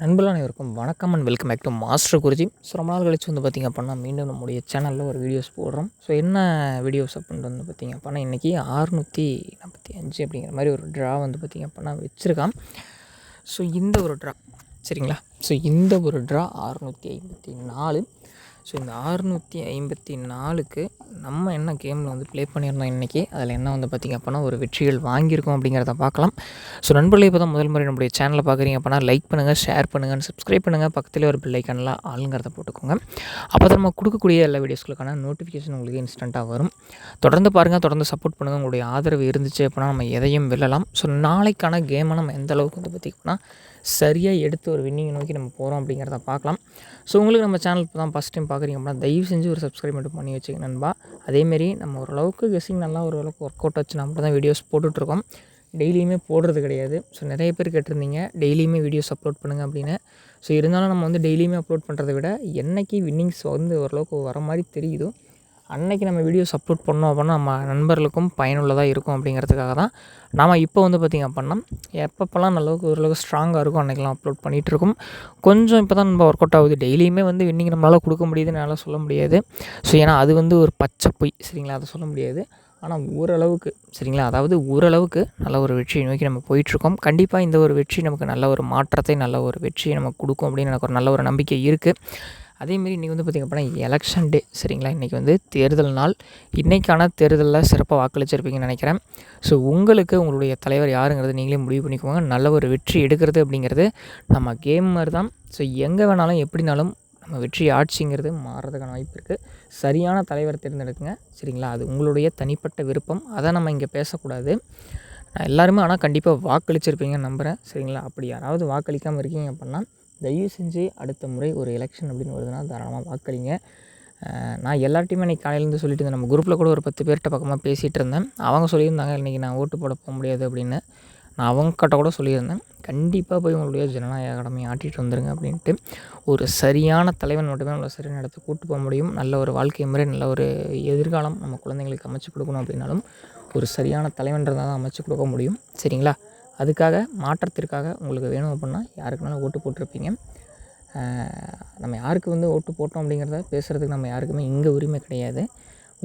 நண்பர்கள் அனைவருக்கும் வணக்கம் and welcome back to master Guruji. So ரொம்ப நாள் கழிச்சு வந்து பார்த்திங்க அப்படின்னா மீண்டும் நம்முடைய சேனலில் ஒரு வீடியோஸ் போடுறோம். ஸோ என்ன வீடியோஸ் அப்படின்ட்டு வந்து பார்த்திங்க அப்படின்னா இன்றைக்கி 645 அப்படிங்கிற மாதிரி ஒரு ட்ரா வந்து பார்த்திங்க அப்படின்னா வச்சுருக்கான். ஸோ இந்த ஒரு ட்ரா சரிங்களா. ஸோ இந்த ஒரு ட்ரா 654. ஸோ இந்த 654க்கு நம்ம என்ன கேமில் வந்து ப்ளே பண்ணியிருந்தோம் இன்றைக்கி, அதில் என்ன வந்து பார்த்திங்க அப்படின்னா ஒரு வெற்றிகள் வாங்கியிருக்கோம் அப்படிங்கிறத பார்க்கலாம். ஸோ நண்பர்களே இப்போ தான் முதல் முறை நம்முடைய சேனலை பார்க்குறீங்க அப்படின்னா லைக் பண்ணுங்கள், ஷேர் பண்ணுங்கள், சப்ஸ்கிரைப் பண்ணுங்கள், பக்கத்தில் ஒரு பெல் ஐக்கானில் ஆளுங்கிறத போட்டுக்கோங்க. அப்போ தான் நம்ம கொடுக்கக்கூடிய எல்லா வீடியோஸ்களுக்கான நோட்டிஃபிகேஷன் உங்களுக்கு இன்ஸ்டண்ட்டாக வரும். தொடர்ந்து பாருங்கள், தொடர்ந்து சப்போர்ட் பண்ணுங்கள். உங்களுடைய ஆதரவு இருந்துச்சு அப்படின்னா நம்ம எதையும் வெல்லலாம். ஸோ நாளைக்கான கேமை நம்ம எந்த அளவுக்கு வந்து பார்த்திங்கன்னா சரியாக எடுத்து ஒரு வின்னிங்கை நோக்கி நம்ம போகிறோம் அப்படிங்கிறத பார்க்கலாம். ஸோ உங்களுக்கு நம்ம சேனல் இப்போ தான் ஃபஸ்ட் டைம் பார்க்குறீங்க அப்படின்னா தயவு செஞ்சு ஒரு சப்ஸ்கிரைப் மட்டும் பண்ணி வச்சுக்க நண்பா. அதேமாரி நம்ம ஓரளவுக்கு கெஸ்ஸிங் நல்லா ஓரளவுக்கு ஒர்க் அவுட் ஆச்சு நம்ம தான் வீடியோஸ் போட்டுட்ருக்கோம். டெய்லியுமே போடுறது கிடையாது. ஸோ நிறைய பேர் கேட்டிருந்தீங்க டெய்லியுமே வீடியோஸ் அப்லோட் பண்ணுங்கள் அப்படின்னு. ஸோ இருந்தாலும் நம்ம வந்து டெய்லியுமே அப்லோட் பண்ணுறதை விட என்றைக்கு வின்னிங்ஸ் வந்து ஓரளவுக்கு வர மாதிரி தெரியுதோ அன்றைக்கி நம்ம வீடியோஸ் அப்லோட் பண்ணோம் அப்படின்னா நம்ம நண்பர்களுக்கும் பயனுள்ளதாக இருக்கும் அப்படிங்கிறதுக்காக தான் நாம் இப்போ வந்து பார்த்திங்க அப்படின்னா எப்பப்போலாம் நல்லளவுக்கு ஓரளவுக்கு ஸ்ட்ராங்காக இருக்கும் அன்றைக்கெலாம் அப்லோட் பண்ணிகிட்ருக்கோம். கொஞ்சம் இப்போ தான் நம்ம ஒர்க் அவுட் ஆகுது. டெய்லியுமே வந்து வின்னிங் நம்மளால் கொடுக்க முடியுதுன்னு என்னால் சொல்ல முடியாது. ஸோ ஏன்னா அது வந்து ஒரு பச்சை பொய் சரிங்களா, அதை சொல்ல முடியாது. ஆனால் ஓரளவுக்கு சரிங்களா, அதாவது ஓரளவுக்கு நல்ல ஒரு வெற்றியை நோக்கி நம்ம போயிட்டுருக்கோம். கண்டிப்பாக இந்த ஒரு வெற்றி நமக்கு நல்ல ஒரு மாற்றத்தை நல்ல ஒரு வெற்றியை நமக்கு கொடுக்கும் அப்படின்னு எனக்கு ஒரு நல்ல ஒரு நம்பிக்கை இருக்குது. அதேமாரி இன்றைக்கி வந்து பார்த்திங்க அப்படின்னா எலெக்ஷன் டே சரிங்களா. இன்றைக்கி வந்து தேர்தல் நாள். இன்றைக்கான தேர்தலில் சிறப்பாக வாக்களிச்சிருப்பீங்கன்னு நினைக்கிறேன். ஸோ உங்களுக்கு உங்களுடைய தலைவர் யாருங்கிறது நீங்களே முடிவு பண்ணிக்கோங்க. நல்ல ஒரு வெற்றி எடுக்கிறது அப்படிங்கிறது நம்ம கேம் மாதிரி தான். ஸோ எங்கே வேணாலும் எப்படினாலும் நம்ம வெற்றி ஆட்சிங்கிறது மாறுறதுக்கான வாய்ப்பு இருக்குது. சரியான தலைவர் தேர்ந்தெடுக்குங்க சரிங்களா. அது உங்களுடைய தனிப்பட்ட விருப்பம். அதை நம்ம இங்கே பேசக்கூடாது. எல்லாருமே ஆனால் கண்டிப்பாக வாக்களிச்சிருப்பீங்கன்னு நம்புகிறேன் சரிங்களா. அப்படி யாராவது வாக்களிக்காமல் இருக்கீங்க அப்படின்னா தயவு செஞ்சு அடுத்த முறை ஒரு எலெக்ஷன் அப்படின்னு வருதுன்னா தாராளமாக வாக்களிங்க. நான் எல்லார்ட்டையுமே இன்றைக்கி காலையிலேருந்து சொல்லிட்டு இருந்தேன். நம்ம குரூப்பில் கூட ஒரு 10 பேர்கிட்ட பக்கமாக பேசிகிட்டு இருந்தேன். அவங்க சொல்லியிருந்தாங்க இன்றைக்கி நான் ஓட்டு போட போக முடியாது அப்படின்னு. நான் அவங்கக்கிட்ட கூட சொல்லியிருந்தேன் கண்டிப்பாக போய் உங்களுடைய ஜனநாயக கடமையை ஆட்டிகிட்டு வந்துருங்க அப்படின்ட்டு. ஒரு சரியான தலைவன் மட்டுமே நம்மளை சரியான இடத்துக்கு கூப்பிட்டு போக முடியும். நல்ல ஒரு வாழ்க்கை முறை, நல்ல ஒரு எதிர்காலம் நம்ம குழந்தைங்களுக்கு அமைச்சு கொடுக்கணும் அப்படின்னாலும் ஒரு சரியான தலைவன்றதை தான் அமைச்சு கொடுக்க முடியும் சரிங்களா. அதுக்காக மாற்றத்திற்காக உங்களுக்கு வேணும் அப்படின்னா யாருக்குனாலும் ஓட்டு போட்டிருப்பீங்க. நம்ம யாருக்கு வந்து ஓட்டு போட்டோம் அப்படிங்கிறத பேசுகிறதுக்கு நம்ம யாருக்குமே இங்கே உரிமை கிடையாது.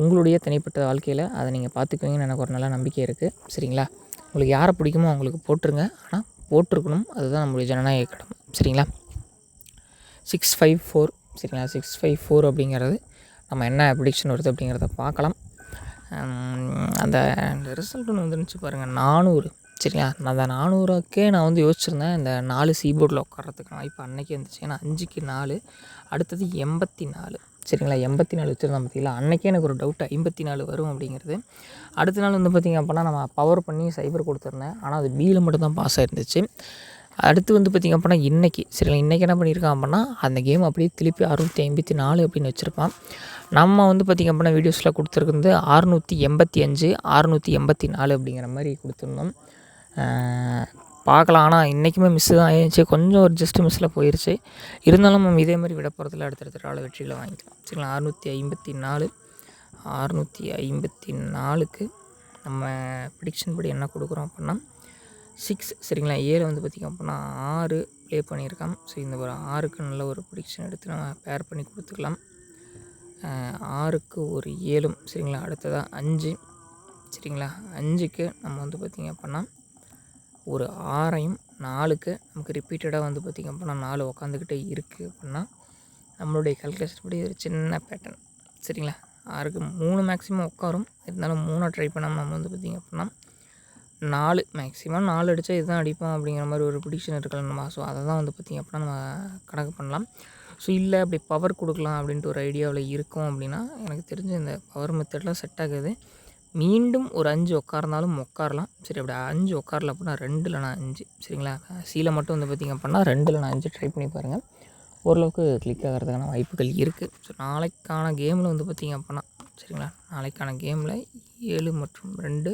உங்களுடைய தனிப்பட்ட வாழ்க்கையில் அதை நீங்கள் பார்த்துக்குவீங்கன்னு எனக்கு ஒரு நல்ல நம்பிக்கை இருக்குது சரிங்களா. உங்களுக்கு யாரை பிடிக்குமோ அவங்களுக்கு போட்டுருங்க. ஆனால் போட்டிருக்கணும். அதுதான் நம்மளுடைய ஜனநாயக கடமை சரிங்களா. 654 சரிங்களா. 654 அப்படிங்கிறது நம்ம என்ன ப்ரெடிக்ஷன் வருது அப்படிங்கிறத பார்க்கலாம். அந்த ரிசல்ட் ஒன்று வந்துருந்துச்சு பாருங்கள் 400 சரிங்களா. அந்த 400க்கே நான் வந்து யோசிச்சுருந்தேன் இந்த 4 சீபோர்டில் உட்காரத்துக்கு வாய்ப்பு அன்றைக்கி இருந்துச்சு. ஏன்னா 5க்கு 4 அடுத்தது 84 சரிங்களா. 84 வச்சுருந்தேன் பார்த்தீங்களா. அன்றைக்கே எனக்கு ஒரு டவுட்டு 54 வரும் அப்படிங்கிறது. அடுத்த நாள் வந்து பார்த்திங்க அப்படின்னா நம்ம பவர் பண்ணி சைபர் கொடுத்துருந்தேன். ஆனால் அது பியில் மட்டும் தான் பாஸ் ஆகிருந்துச்சு. அடுத்து வந்து பார்த்திங்க அப்படின்னா இன்றைக்கி சரிங்களா. இன்றைக்கி என்ன பண்ணியிருக்கான் அப்படின்னா அந்த கேம் அப்படியே திருப்பி 654 அப்படின்னு வச்சுருப்பான். நம்ம வந்து பார்த்திங்க அப்படின்னா வீடியோஸில் கொடுத்துருக்குறது 685 684 அப்படிங்கிற மாதிரி கொடுத்துருந்தோம். பார்க்கலாம். ஆனால் இன்றைக்குமே மிஸ்ஸு தான் ஆயிடுச்சு. கொஞ்சம் ஒரு ஜஸ்ட்டு மிஸ்ஸில் போயிடுச்சு. இருந்தாலும் நம்ம இதே மாதிரி விட போகிறதில்ல. அடுத்தடுத்த நாள் வெற்றிகளை வாங்கிக்கலாம் சரிங்களா. 654 654க்கு நம்ம ப்ரெடிக்ஷன் படி என்ன கொடுக்குறோம் அப்படின்னா 6 சரிங்களா. 7 வந்து பார்த்திங்க அப்படின்னா 6 ப்ளே பண்ணியிருக்கான். ஸோ இந்த ஒரு 6க்கு நல்ல ஒரு ப்ரெடிக்ஷன் எடுத்து நம்ம பேர் பண்ணி கொடுத்துக்கலாம். 6க்கு ஒரு 7 சரிங்களா. அடுத்ததாக 5 சரிங்களா. 5க்கு நம்ம வந்து பார்த்திங்க அப்படின்னா ஒரு 6ஐயும் 4க்கு நமக்கு ரிப்பீட்டடாக வந்து பார்த்திங்க அப்படின்னா 4 உக்காந்துக்கிட்டே இருக்குது அப்படின்னா நம்மளுடைய கால்குலேஷன் படி ஒரு சின்ன பேட்டர்ன் சரிங்களா. 6க்கு 3 மேக்ஸிமம் உட்காரும். இருந்தாலும் 3 ட்ரை பண்ணாமல் நம்ம வந்து பார்த்திங்க அப்படின்னா 4 மேக்ஸிமம் 4 அடித்தா இதுதான் அடிப்போம் அப்படிங்கிற மாதிரி ஒரு ப்ரெடிக்ஷன் இருக்கலாம் நம்ம. ஸோ அதை தான் வந்து பார்த்திங்க அப்படின்னா நம்ம கணக்கு பண்ணலாம். ஸோ இல்லை அப்படி பவர் கொடுக்கலாம் அப்படின்ட்டு ஒரு ஐடியாவில் இருக்கும் அப்படின்னா எனக்கு தெரிஞ்ச இந்த பவர் மெத்தட்லாம் செட் ஆகுது. மீண்டும் ஒரு 5 உட்கார்ந்தாலும் உட்காரலாம். சரி அப்படி 5 உட்காரல அப்படின்னா 2 இல்லைனா 5 சரிங்களா. சீல மட்டும் வந்து பார்த்திங்க அப்படின்னா 2 இல்லைனா 5 ட்ரை பண்ணி பாருங்கள். ஓரளவுக்கு கிளிக் ஆகிறதுக்கான வாய்ப்புகள் இருக்குது. ஸோ நாளைக்கான கேமில் வந்து பார்த்திங்க அப்படின்னா சரிங்களா. நாளைக்கான கேமில் 7 மற்றும் 2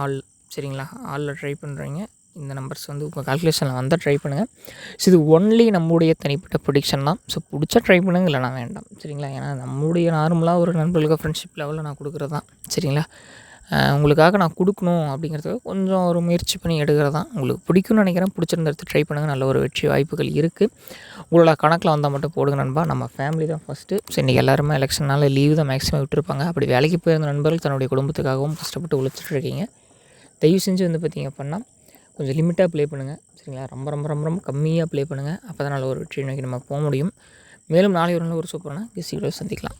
ஆல் சரிங்களா. ஆலில் ட்ரை பண்ணுறீங்க. இந்த நம்பர்ஸ் வந்து உங்கள் கால்குலேஷனில் வந்தால் ட்ரை பண்ணுங்கள். ஸோ இது ஒன்லி நம்முடைய தனிப்பட்ட ப்ரெடிக்ஷன் தான். ஸோ பிடிச்சா ட்ரை பண்ணுங்கள், இல்லைனா வேண்டாம் சரிங்களா. ஏன்னா நம்முடைய நார்மலாக ஒரு நண்பர்களுக்கு ஃப்ரெண்ட்ஷிப் லெவலில் நான் கொடுக்குறது தான் சரிங்களா. உங்களுக்காக நான் கொடுக்கணும் அப்படிங்கிறதுக்காக கொஞ்சம் ஒரு முயற்சி பண்ணி எடுக்கிறது தான். உங்களுக்கு பிடிக்கும்னு நினைக்கிறேன். பிடிச்சிருந்த எடுத்து ட்ரை பண்ணுங்கள். நல்ல ஒரு வெற்றி வாய்ப்புகள் இருக்குது. உங்களோட கணக்கில் வந்தால் மட்டும் போடுங்க நண்பா. நம்ம ஃபேமிலி தான் ஃபஸ்ட்டு. ஸோ இன்றைக்கி எல்லாருமே எலெக்ஷனால் லீவு தான் மேக்ஸிமம் விட்டுருப்பாங்க. அப்படி வேலைக்கு போயிருந்த நண்பர்கள் தன்னுடைய குடும்பத்துக்காகவும் கஷ்டப்பட்டு உழைச்சிட்டு இருக்கீங்க. தயவு செஞ்சு பார்த்திங்க அப்படின்னா கொஞ்சம் லிமிட்டாக ப்ளே பண்ணுங்கள். சரிங்களா? ரொம்ப ரொம்ப ரொம்ப ரொம்ப கம்மியாக ப்ளே பண்ணுங்கள். அப்போ தான் நல்ல ஒரு வெற்றி நோக்கி நம்ம போக முடியும். மேலும் நாளை ஒரு நல்ல ஒரு சூப்பரான கெஸ் வீடியோவில் சந்திக்கலாம்.